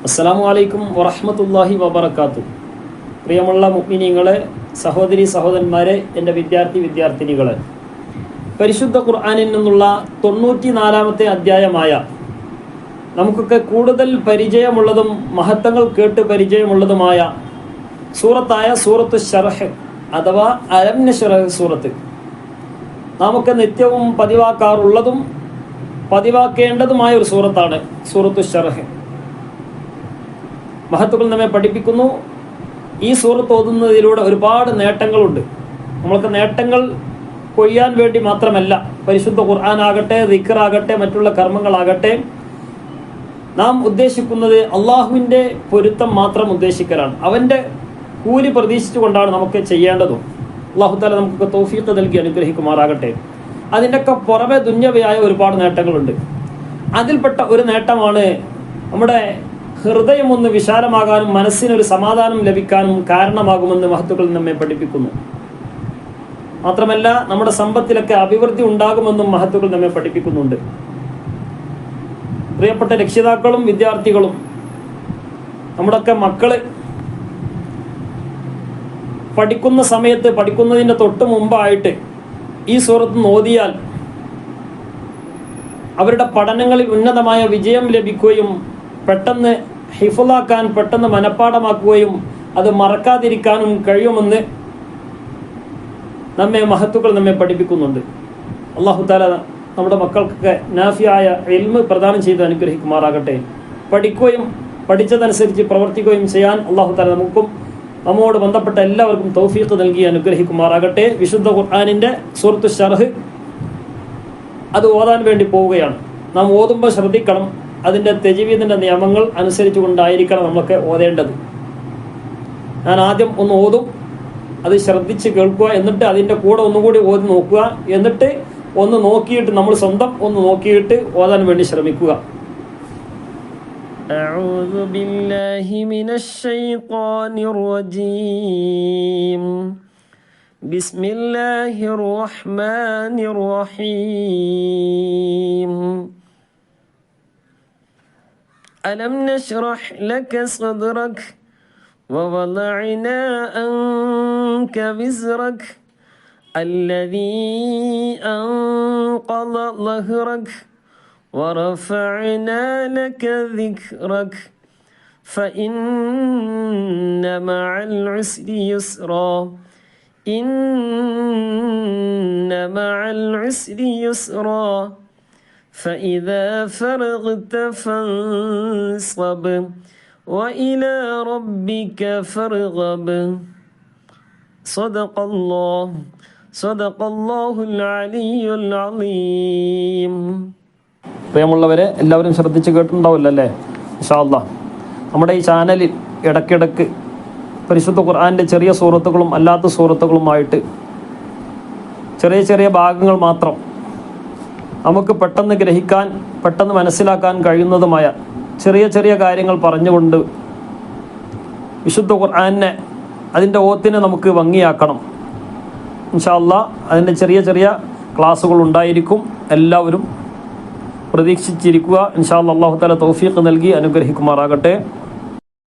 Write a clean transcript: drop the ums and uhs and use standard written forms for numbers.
അസ്സലാമു അലൈക്കും വറഹ്മത്തുള്ളാഹി വബറകാതുഹു. പ്രിയമുള്ള മുഅ്മിനീങ്ങളെ, സഹോദരി സഹോദരന്മാരെ, എൻ്റെ വിദ്യാർത്ഥിനികളെ, പരിശുദ്ധ ഖുർആനിൽ നിന്നുള്ള 94-ാമത്തെ അധ്യായമായ നമുക്കൊക്കെ കൂടുതൽ പരിചയമുള്ളതും മഹത്വങ്ങൾ കേട്ട് പരിചയമുള്ളതുമായ സൂറത്തു ശർഹ് അഥവാ അലം നശ്റഹ് സൂറത്ത്, നമുക്ക് നിത്യവും പതിവാക്കാറുള്ളതും പതിവാക്കേണ്ടതുമായ ഒരു സൂറത്താണ് സൂറത്തു ശർഹ്. മഹത്തുക്കൾ നമ്മെ പഠിപ്പിക്കുന്നു, ഈ സൂറത്ത് ഓതുന്നതിലൂടെ ഒരുപാട് നേട്ടങ്ങളുണ്ട്. നമ്മൾക്ക് നേട്ടങ്ങൾ കൊയ്യാൻ വേണ്ടി മാത്രമല്ല, പരിശുദ്ധ ഖുർആനാകട്ടെ, ദിക്റാകട്ടെ, മറ്റുള്ള കർമ്മങ്ങളാകട്ടെ, നാം ഉദ്ദേശിക്കുന്നത് അള്ളാഹുവിൻ്റെ പൊരുത്തം മാത്രം ഉദ്ദേശിക്കലാണ്. അവൻ്റെ കൂലി പ്രതീക്ഷിച്ചുകൊണ്ടാണ് നമുക്ക് ചെയ്യേണ്ടതും. അള്ളാഹു തആല നമുക്ക് തൗഫീഖ് നൽകി അനുഗ്രഹിക്കുമാറാകട്ടെ. അതിൻ്റെയൊക്കെ പുറമെ ദുന്യവയായ ഒരുപാട് നേട്ടങ്ങളുണ്ട്. അതിൽപ്പെട്ട ഒരു നേട്ടമാണ് നമ്മുടെ ഹൃദയം ഒന്ന് വിശാലമാകാനും മനസ്സിനൊരു സമാധാനം ലഭിക്കാനും കാരണമാകുമെന്ന് മഹത്തുക്കൾ നമ്മെ പഠിപ്പിക്കുന്നു. മാത്രമല്ല, നമ്മുടെ സമ്പത്തിലൊക്കെ അഭിവൃദ്ധി ഉണ്ടാകുമെന്നും മഹത്തുക്കൾ നമ്മെ പഠിപ്പിക്കുന്നുണ്ട്. പ്രിയപ്പെട്ട രക്ഷിതാക്കളും വിദ്യാർത്ഥികളും, നമ്മുടെയൊക്കെ മക്കള് പഠിക്കുന്ന സമയത്ത്, പഠിക്കുന്നതിൻ്റെ തൊട്ട് മുമ്പായിട്ട് ഈ സൂറത്ത് ഓതിയാൽ അവരുടെ പഠനങ്ങളിൽ ഉന്നതമായ വിജയം ലഭിക്കുകയും പെട്ടെന്ന് ഹിഫ്ളാക്കാൻ, പെട്ടെന്ന് മനഃപ്പാഠമാക്കുകയും അത് മറക്കാതിരിക്കാനും കഴിയുമെന്ന് മഹത്തുക്കൾ നമ്മെ പഠിപ്പിക്കുന്നുണ്ട്. അല്ലാഹു തആല നമ്മുടെ മക്കൾക്കൊക്കെ നാഫിയായ ഇൽമ് പ്രദാനം ചെയ്ത് അനുഗ്രഹിക്കുമാറാകട്ടെ. പഠിക്കുകയും പഠിച്ചതനുസരിച്ച് പ്രവർത്തിക്കുകയും ചെയ്യാൻ അല്ലാഹു തആല നമുക്കും നമ്മോട് ബന്ധപ്പെട്ട എല്ലാവർക്കും തൗഫീഖ് നൽകി അനുഗ്രഹിക്കുമാറാകട്ടെ. വിശുദ്ധ ഖുർആനിൻ്റെ സൂറത്തു ശർഹ് അത് ഓതാൻ വേണ്ടി പോവുകയാണ്. നാം ഓതുമ്പോൾ ശ്രദ്ധിക്കണം, അതിൻ്റെ തജ്വീദിൻ്റെ നിയമങ്ങൾ അനുസരിച്ചുകൊണ്ടായിരിക്കണം നമ്മളൊക്കെ ഓതേണ്ടത്. ഞാൻ ആദ്യം ഒന്ന് ഓതും, അത് ശ്രദ്ധിച്ച് കേൾക്കുക, എന്നിട്ട് അതിൻ്റെ കൂടെ ഒന്നുകൂടി ഓതി നോക്കുക, എന്നിട്ട് ഒന്ന് നോക്കിയിട്ട് നമ്മൾ സ്വന്തം ഒന്ന് നോക്കിയിട്ട് ഓതാൻ വേണ്ടി ശ്രമിക്കുക. أعوذ بالله من الشيطان الرجيم. بسم الله الرحمن الرحيم. ألم نشرح لك صدرك ووضعنا عنك وزرك الذي أنقض ظهرك ورفعنا لك ذكرك فإن مع العسر يسرا إن مع العسر يسرا فإذا فرغت فانصب وإلى ربك فارغب صدق الله العلي العظيم. പ്രിയമുള്ളവരെ, എല്ലാവരും ശ്രദ്ധിച്ച് കേട്ടിട്ടുണ്ടാവില്ല അല്ലേ? ഇൻഷാ അല്ലാഹ് നമ്മുടെ ഈ ചാനലിൽ ഇടയ്ക്കിടയ്ക്ക് പരിശുദ്ധ ഖുർആനിൻ്റെ ചെറിയ സൂറത്തുകളും അല്ലാത്ത സൂറത്തുകളുമായിട്ട് ചെറിയ ചെറിയ ഭാഗങ്ങൾ മാത്രം നമുക്ക് പെട്ടെന്ന് ഗ്രഹിക്കാൻ, പെട്ടെന്ന് മനസ്സിലാക്കാൻ കഴിയുന്നതുമായ ചെറിയ ചെറിയ കാര്യങ്ങൾ പറഞ്ഞുകൊണ്ട് വിശുദ്ധ ഖുർആനിനെ, അതിൻ്റെ ഓത്തിനെ നമുക്ക് ഭംഗിയാക്കണം. ഇൻഷാ അല്ലാഹ് അതിൻ്റെ ചെറിയ ചെറിയ ക്ലാസ്സുകൾ ഉണ്ടായിരിക്കും. എല്ലാവരും പ്രതീക്ഷിച്ചിരിക്കുക. ഇൻഷാ അല്ലാഹ് അല്ലാഹു തആല തൗഫീഖ് നൽകി അനുഗ്രഹിക്കുമാറാകട്ടെ.